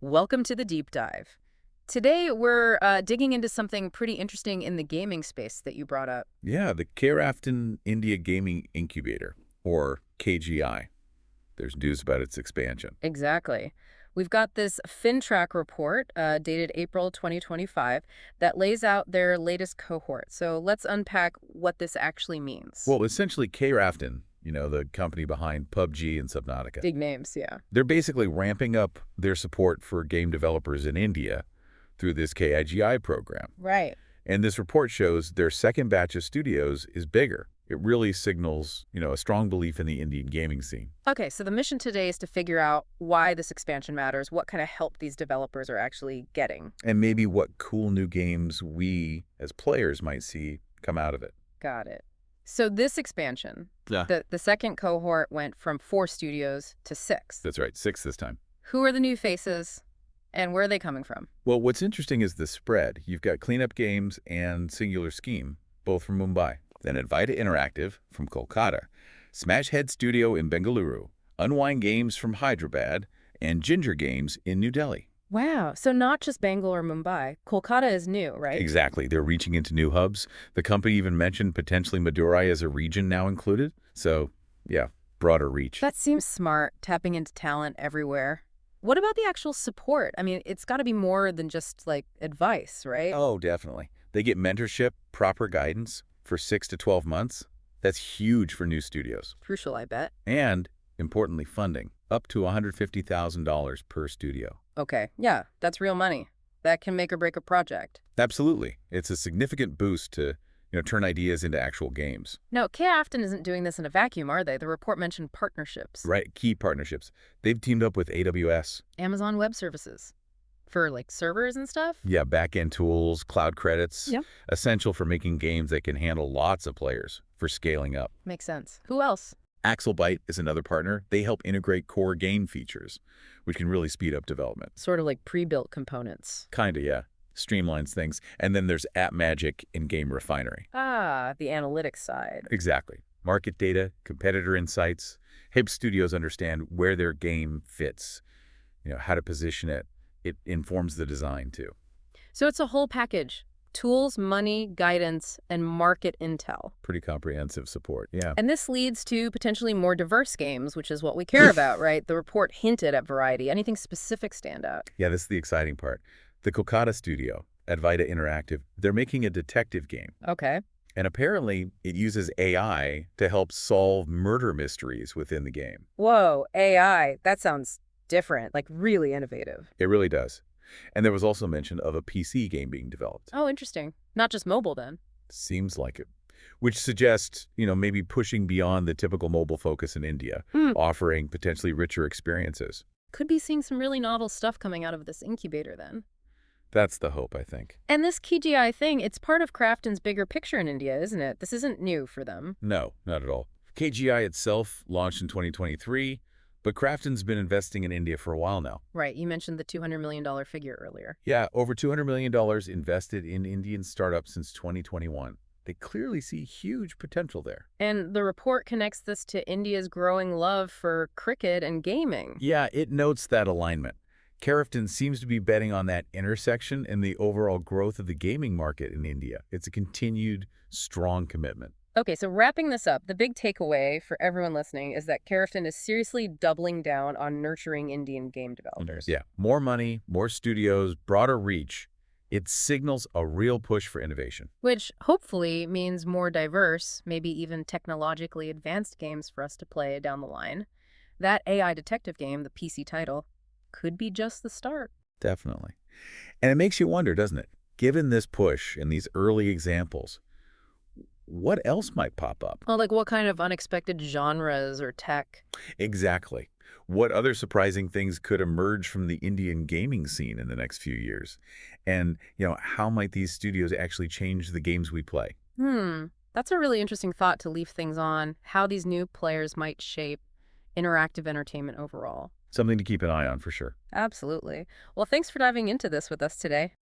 Welcome to the deep dive. Today, we're digging into something pretty interesting in the gaming space that you brought up. Yeah, the KRAFTON India Gaming Incubator, or KGI. There's news about its expansion. Exactly. We've got this FinTrack report dated April 2025 that lays out their latest cohort. So let's unpack what this actually means. Well, essentially, KRAFTON, the company behind PUBG and Subnautica, Big names, yeah. they're basically ramping up their support for game developers in India through this KIGI program. Right. And this report shows their second batch of studios is bigger. It really signals, a strong belief in the Indian gaming scene. Okay, so the mission today is to figure out why this expansion matters, what kind of help these developers are actually getting. And maybe what cool new games we, as players, might see come out of it. Got it. So this expansion, Yeah. the second cohort went from 4 studios to 6. That's right, 6 this time. Who are the new faces, and where are they coming from? Well, what's interesting is the spread. You've got Cleanup Games and Singular Scheme, both from Mumbai. Then Advaita Interactive from Kolkata, Smashhead Studio in Bengaluru, Unwind Games from Hyderabad, and Ginger Games in New Delhi. Wow, so not just Bangalore or Mumbai. Kolkata is new, right? Exactly. They're reaching into new hubs. The company even mentioned potentially Madurai as a region now included. So, yeah, broader reach. That seems smart, tapping into talent everywhere. What about the actual support? I mean, it's got to be more than just, like, advice, right? Oh, definitely. They get mentorship, proper guidance for 6 to 12 months. That's huge for new studios. Crucial, I bet. And, importantly, funding, up to $150,000 per studio. Okay, yeah, that's real money. That can make or break a project. Absolutely. It's a significant boost to, turn ideas into actual games. Now, KRAFTON isn't doing this in a vacuum, are they? The report mentioned partnerships. Right, key partnerships. They've teamed up with AWS. Amazon Web Services. For, like, servers and stuff? Yeah, backend tools, cloud credits. Yep. Essential for making games that can handle lots of players for scaling up. Makes sense. Who else? Axelbyte is another partner. They help integrate core game features, which can really speed up development. Sort of like pre-built components. Kinda, yeah. Streamlines things. And then there's AppMagic and Game Refinery. Ah, the analytics side. Exactly. Market data, competitor insights. Help studios understand where their game fits, how to position it. It informs the design, too. So it's a whole package. Tools, money, guidance, and market intel. Pretty comprehensive support, yeah. And this leads to potentially more diverse games, which is what we care about, right? The report hinted at variety. Anything specific stand out? Yeah, this is the exciting part. The Kolkata studio, Advaita Interactive, they're making a detective game. Okay. And apparently, it uses AI to help solve murder mysteries within the game. Whoa, AI. That sounds different, like really innovative. It really does. And there was also mention of a PC game being developed. Oh, interesting. Not just mobile, then. Seems like it. Which suggests, maybe pushing beyond the typical mobile focus in India, offering potentially richer experiences. Could be seeing some really novel stuff coming out of this incubator, then. That's the hope, I think. And this KIGI thing, it's part of KRAFTON's bigger picture in India, isn't it? This isn't new for them. No, not at all. KGI itself launched in 2023, but KRAFTON's been investing in India for a while now. Right, you mentioned the $200 million figure earlier. Yeah, over $200 million invested in Indian startups since 2021. They clearly see huge potential there. And the report connects this to India's growing love for cricket and gaming. Yeah, it notes that alignment. KRAFTON seems to be betting on that intersection and the overall growth of the gaming market in India. It's a continued, strong commitment. Okay, so wrapping this up, the big takeaway for everyone listening is that KRAFTON is seriously doubling down on nurturing Indian game developers. Yeah, more money, more studios, broader reach. It signals a real push for innovation. Which hopefully means more diverse, maybe even technologically advanced games for us to play down the line. That AI detective game, the PC title, could be just the start. Definitely. And it makes you wonder, doesn't it? Given this push and these early examples, what else might pop up? Well, like what kind of unexpected genres or tech? Exactly. What other surprising things could emerge from the Indian gaming scene in the next few years? And, how might these studios actually change the games we play? That's a really interesting thought to leave things on, how these new players might shape interactive entertainment overall. Something to keep an eye on for sure. Absolutely. Well, thanks for diving into this with us today.